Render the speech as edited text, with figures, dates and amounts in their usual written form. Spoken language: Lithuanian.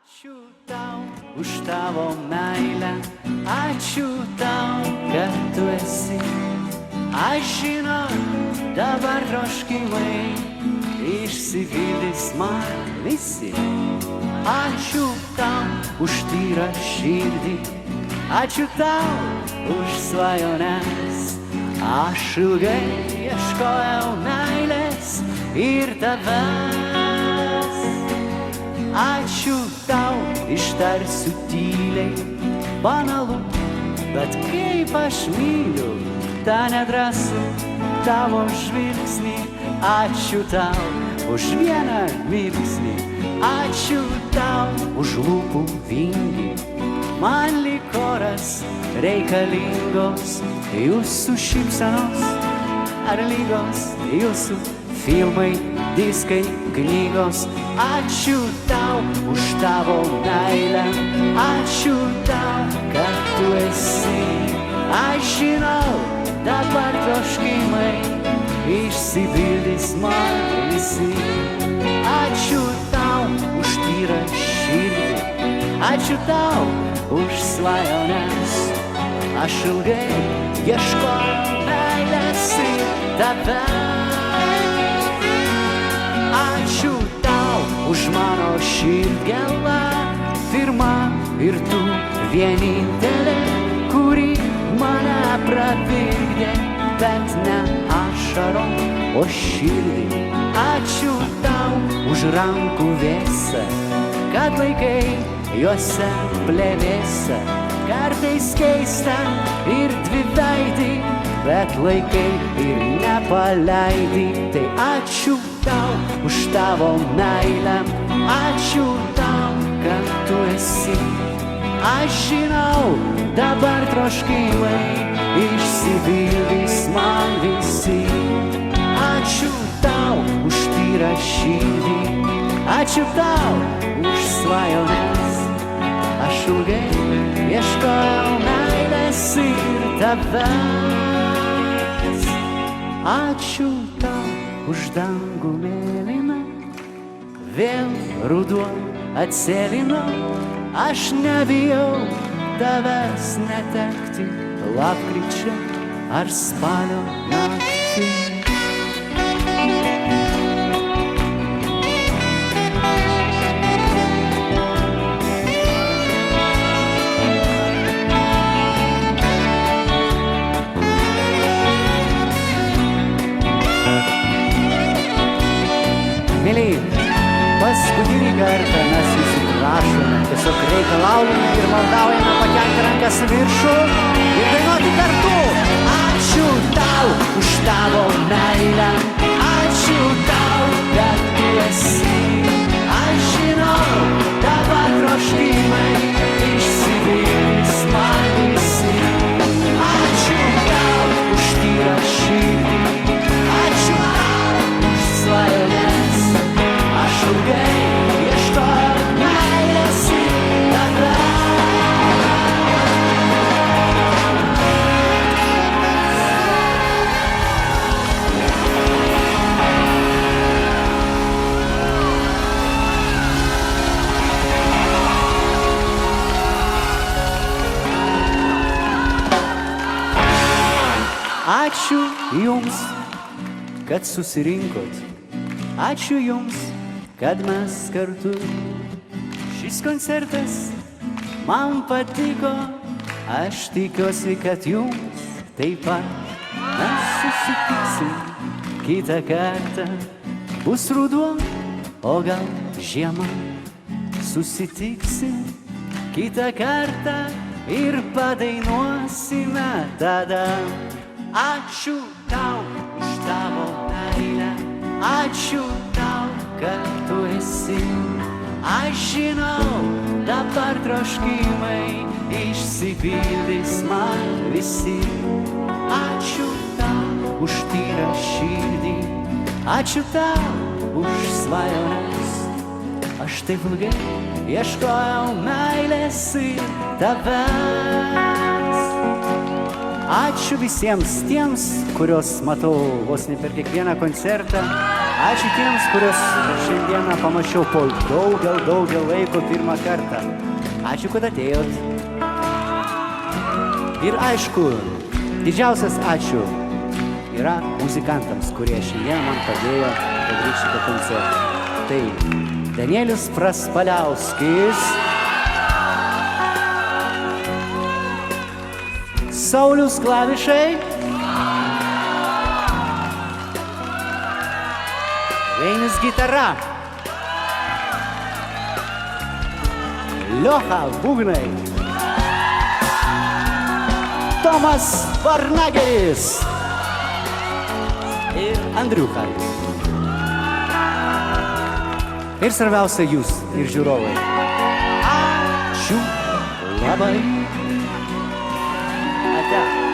Ačiū tau už tavo meilę, ačiū tau, kad tu esi. Aš žinau, dabar troškimai išsipildys man visi. Ačiū tau už tyrą širdį, ačiū tau už svajones. Aš ilgai ieškojau meilės ir tavęs. Ačiū tau, ištarsiu tyliai, banalu, bet kaip aš myliu tą nedrąsų tavo žvilgsnį. Ačiū tau už vieną mirksnį, ačiū tau už lūpų vingį. Man lyg oras reikalingos jūsų šypsenos ar lygos, jūsų filmai, diskai, knygos. Ačiū tau už tavo meilę, ačiū tau, kad tu esi. Aš žinau, dabar troškimai išsipildys man visi. Ačiū tau už tyrą širdį, ačiū tau už svajones. Aš ilgai ieškojau meilės ir tavęs. Ačiū tau už mano širdgėlą, pirma ir tu vienintelė, kuri mane pravirkdė, bet ne ašarom, o širdį. Ačiū tau už rankų vėsą, kad laikai juose plevėsą. Kartais keista ir dviveidį, bet laikai ir nepaleidai. Tai ačiū tau už tavo meilę, ačiū tau, kad tu esi. Aš žinau, dabar troškimai išsipildys man visi. Ačiū tau už tyrą širdį, ačiū tau už svajones. Aš ilgai ieškojau meilės ir tavęs. Ačiū tau už dangų mėlyną, vėl ruduo atsėlino. Aš nebijau tavęs netekti lapkričio ar spalio naktį. Mėly, paskutinį kartą mes jūsų prašome, tiesiog reikalaujame ir maldaujame pakelti rankas viršų ir dainuoti kartu. Ačiū tau už tavo meilę, ačiū tau, kad tu esi. Aš žinau, dabar troškimai išsipildys man visi. Ačiū tau už tyrą širdį, ačiū tau už svajones. Aš ilgai ieškojau meilės ir tavęs. Ačiū jums, kad susirinkot. Ačiū jums, kad mes kartu. Šis koncertas man patiko, aš tikiuosi, kad jums taip pat. Mes susitiksim kitą kartą, bus ruduo, o gal žiema. Susitiksim kitą kartą ir padainuosime tada. Ačiū tau už tavo meilę, ačiū tau, kad tu esi. Aš žinau, dabar troškimai išsipildys man visi. Ačiū tau už tyrą širdį, ačiū tau už svajones. Aš taip ilgai ieškojau meilės ir tavęs. Ačiū visiems tiems, kuriuos matau vos ne per kiekvieną koncertą. Ačiū tiems, kuriuos šiandieną pamačiau po daugel laiko pirmą kartą. Ačiū, kad atėjot. Ir aišku, didžiausias ačiū yra muzikantams, kurie šiandien man padėjo padaryti šitą koncertą. Tai Danielis Praspaliauskis, Saulius klavišai, Reinis gitara, Liocha būgnai, Tomas Varnageris ir Andriuchas. Ir svarbiausia jūs ir žiūrovai. Ačiū labai. Ate.